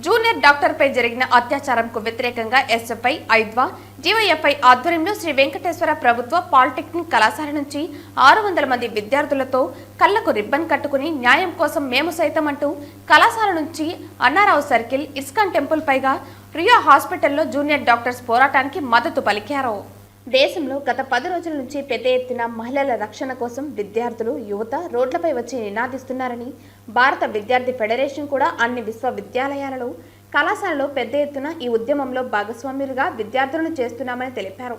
Junior డాక్టర్పై జరిగిన అత్యాచారంకు వ్యతిరేకంగా SFI, ఐద్వా, జీవైఎఫ్ఐ ఆధ్వర్యంలో శ్రీ వెంకటేశ్వర ప్రభుత్వ పాలిటెక్నిక్ కళాశాల నుంచి 600 మంది విద్యార్థులతో కళ్లకు రిబ్బన్ కట్టుకుని న్యాయం కోసం మేము సైతం అంటూ కళాశాల నుంచి అన్నారావు సర్కిల్, ఇస్కాన్ టెంపుల్ పైగా రియా హాస్పిటల్లో జూనియర్ డాక్టర్స్ పోరాటానికి మద్దతు పలికారు. దేశంలో గత 10 రోజుల నుంచి పెద్ద ఎత్తున మహిళల రక్షణ కోసం విద్యార్థులు, యువత రోడ్లపై వచ్చి నినాదిస్తున్నారని భారత విద్యార్థి ఫెడరేషన్ కూడా అన్ని విశ్వవిద్యాలయాలలో, కళాశాలలో పెద్ద ఎత్తున ఈ ఉద్యమంలో భాగస్వాములుగా విద్యార్థులను చేస్తున్నామని తెలిపారు.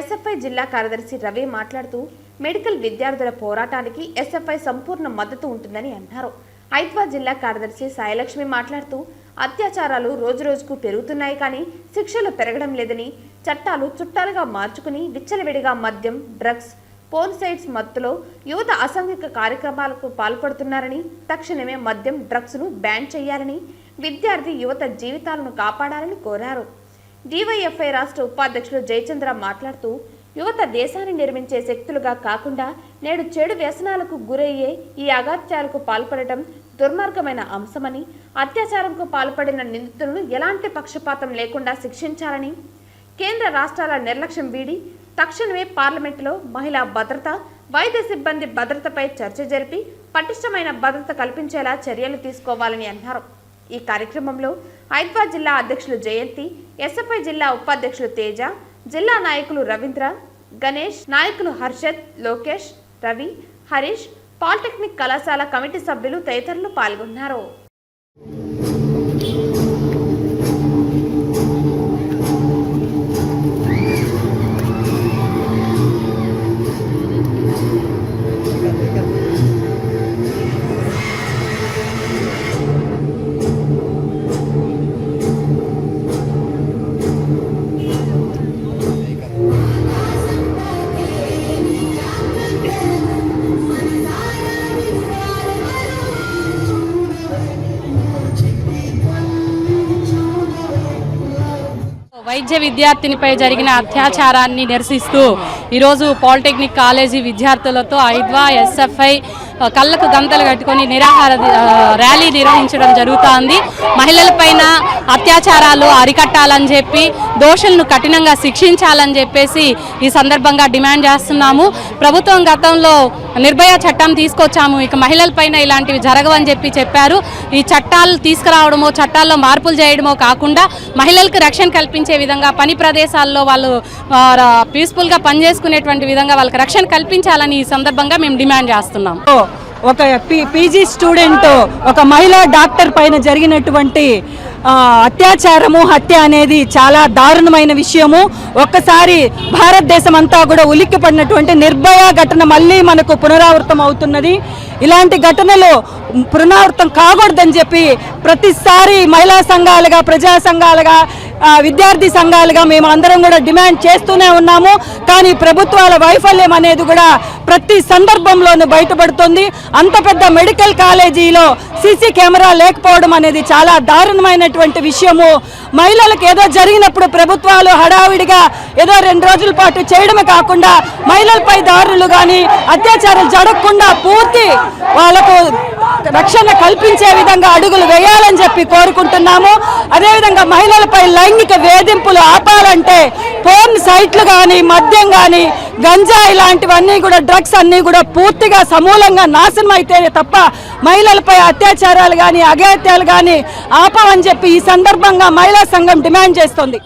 ఎస్ఎఫ్ఐ జిల్లా కార్యదర్శి రవి మాట్లాడుతూ మెడికల్ విద్యార్థుల పోరాటానికి ఎస్ఎఫ్ఐ సంపూర్ణ మద్దతు ఉంటుందని అన్నారు. ఐద్వా జిల్లా కార్యదర్శి సాయిలక్ష్మి మాట్లాడుతూ అత్యాచారాలు రోజురోజుకు పెరుగుతున్నాయి కానీ శిక్షలు పెరగడం లేదని, చట్టాలు చుట్టాలుగా మార్చుకుని విచ్చలవిడిగా మద్యం, డ్రగ్స్, పోర్న్ మత్తులో యువత అసాంఘిక కార్యక్రమాలకు పాల్పడుతున్నారని, తక్షణమే మద్యం, డ్రగ్స్ను బ్యాన్ చేయాలని, విద్యార్థి యువత జీవితాలను కాపాడాలని కోరారు. డివైఎఫ్ఐ రాష్ట్ర ఉపాధ్యక్షులు జయచంద్ర మాట్లాడుతూ యువత దేశాన్ని నిర్మించే శక్తులుగా కాకుండా నేడు చెడు వ్యసనాలకు గురయ్యే ఈ అగాత్యాలకు పాల్పడటం దుర్మార్గమైన అంశమని, అత్యాచారంకు పాల్పడిన నిందితులను ఎలాంటి పక్షపాతం లేకుండా శిక్షించాలని, కేంద్ర రాష్ట్రాల నిర్లక్ష్యం వీడి తక్షణమే పార్లమెంటులో మహిళా భద్రత, వైద్య సిబ్బంది భద్రతపై చర్చ జరిపి పటిష్టమైన భద్రత కల్పించేలా చర్యలు తీసుకోవాలని అన్నారు. ఈ కార్యక్రమంలో ఐద్వా జిల్లా అధ్యక్షులు జయంతి, ఎస్ఎఫ్ఐ జిల్లా ఉపాధ్యక్షులు తేజ, జిల్లా నాయకులు రవీంద్ర, గణేష్, నాయకులు హర్షద్, లోకేష్, రవి, హరీష్, పాలిటెక్నిక్ కళాశాల కమిటీ సభ్యులు తదితరులు పాల్గొన్నారు. వైద్య విద్యార్థినిపై జరిగిన అత్యాచారాన్ని నిరసిస్తూ ఈరోజు పాలిటెక్నిక్ కాలేజీ విద్యార్థులతో ఐద్వా, ఎస్ఎఫ్ఐ కళ్ళకు గంతలు కట్టుకొని నిరాహార ర్యాలీ నిర్వహించడం జరుగుతోంది. మహిళలపైన అత్యాచారాలు అరికట్టాలని చెప్పి, దోషులను కఠినంగా శిక్షించాలని చెప్పేసి ఈ సందర్భంగా డిమాండ్ చేస్తున్నాము. ప్రభుత్వం గతంలో నిర్భయ చట్టం తీసుకొచ్చాము, ఇక మహిళలపైన ఇలాంటివి జరగవని చెప్పారు. ఈ చట్టాలు తీసుకురావడమో, చట్టాల్లో మార్పులు చేయడమో కాకుండా మహిళలకు రక్షణ కల్పించే విధంగా, పని ప్రదేశాల్లో వాళ్ళు పీస్ఫుల్గా పనిచేసుకునేటువంటి విధంగా వాళ్ళకి రక్షణ కల్పించాలని ఈ సందర్భంగా మేము డిమాండ్ చేస్తున్నాం. ఒక పీజీ స్టూడెంట్ ఒక మహిళా డాక్టర్ పైన జరిగినటువంటి అత్యాచారము, హత్య అనేది చాలా దారుణమైన విషయము. ఒక్కసారి భారతదేశం అంతా కూడా ఉలిక్కిపడినటువంటి నిర్భయ ఘటన మళ్ళీ మనకు పునరావృతం అవుతున్నది. ఇలాంటి ఘటనలు పునరావృతం కాకూడదని చెప్పి ప్రతిసారి మహిళా సంఘాలుగా, ప్రజా సంఘాలుగా, విద్యార్థి సంఘాలుగా మేము అందరం కూడా డిమాండ్ చేస్తూనే ఉన్నాము. కానీ ప్రభుత్వాల వైఫల్యం అనేది కూడా ప్రతి సందర్భంలోనూ బయటపడుతుంది. అంత పెద్ద మెడికల్ కాలేజీలో సీసీ కెమెరా లేకపోవడం అనేది చాలా దారుణమైనటువంటి విషయము. మహిళలకు ఏదో జరిగినప్పుడు ప్రభుత్వాలు హడావిడిగా ఏదో 2 రోజుల పాటు చేయడమే కాకుండా మహిళలపై దారులు కానీ అత్యాచారాలు జరగకుండా పూర్తి వాళ్లకు రక్షణ కల్పించే విధంగా అడుగులు వేయాలని చెప్పి కోరుకుంటున్నాము. అదేవిధంగా మహిళలపై లైంగిక వేధింపులు ఆపాలంటే పోర్న్ సైట్లు కానీ, మద్యం కానీ, గంజా ఇలాంటివన్నీ కూడా, డ్రగ్స్ అన్నీ కూడా పూర్తిగా సమూలంగా నాశనం అయితేనే తప్ప మహిళలపై అత్యాచారాలు కానీ, అఘాయిత్యాలు కానీ ఆపమని చెప్పి ఈ సందర్భంగా మహిళా సంఘం డిమాండ్ చేస్తోంది.